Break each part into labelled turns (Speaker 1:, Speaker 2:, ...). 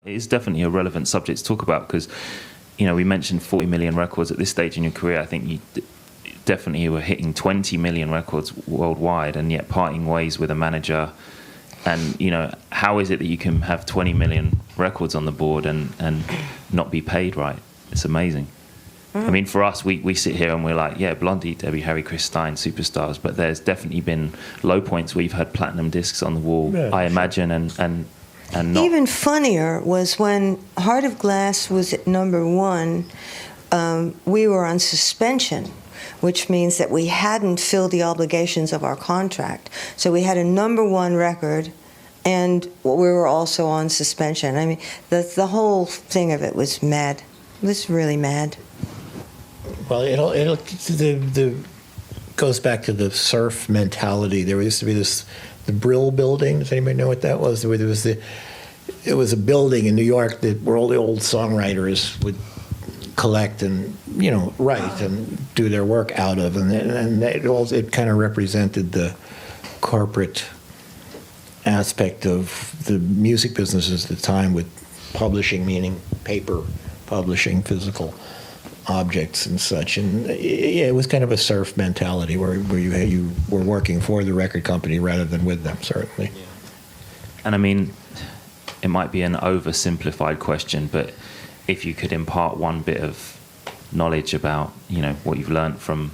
Speaker 1: It is definitely a relevant subject to talk about because, we mentioned 40 million records at this stage in your career. I think you definitely were hitting 20 million records worldwide and yet parting ways with a manager. And, how is it that you can have 20 million records on the board and not be paid right? It's amazing. I mean, for us, we sit here and we're like, yeah, Blondie, Debbie, Harry, Chris Stein, superstars. But there's definitely been low points where you've had platinum discs on the wall, yeah, I imagine, and not.
Speaker 2: Even funnier was when Heart of Glass was at #1, we were on suspension, which means that we hadn't filled the obligations of our contract. So we had a #1 record, and we were also on suspension. I mean, the whole thing of it was mad. It was really mad.
Speaker 3: Well, it goes back to the surf mentality. There used to be the Brill Building. Does anybody know what that was? It was a building in New York where all the old songwriters would collect and write and do their work out of, and it kind of represented the corporate aspect of the music business at the time, with publishing, meaning paper publishing, physical objects and such. And yeah, it was kind of a surf mentality where you were working for the record company rather than with them, certainly.
Speaker 1: Yeah. And I mean, it might be an oversimplified question, but if you could impart one bit of knowledge about, what you've learned from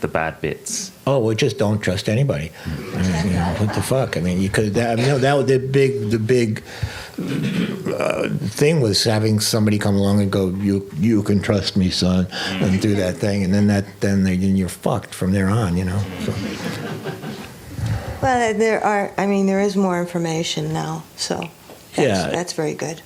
Speaker 1: the bad bits.
Speaker 3: Oh, well, just don't trust anybody. I mean, what the fuck? I mean, you could. That was the big thing was having somebody come along and go, you can trust me, son, and do that thing, and then you're fucked from there on, So.
Speaker 2: Well, there is more information now, so that's very good.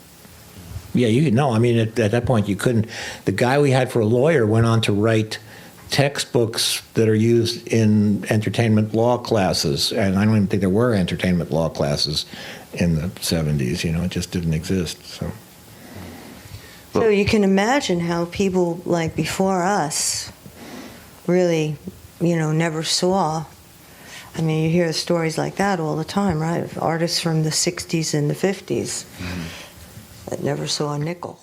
Speaker 3: Yeah, I mean, at that point you couldn't. The guy we had for a lawyer went on to write textbooks that are used in entertainment law classes, and I don't even think there were entertainment law classes in the 70s. It just didn't exist.
Speaker 2: So you can imagine how people like before us really, never saw. I mean, you hear stories like that all the time, right? Of artists from the 60s and the 50s that never saw a nickel.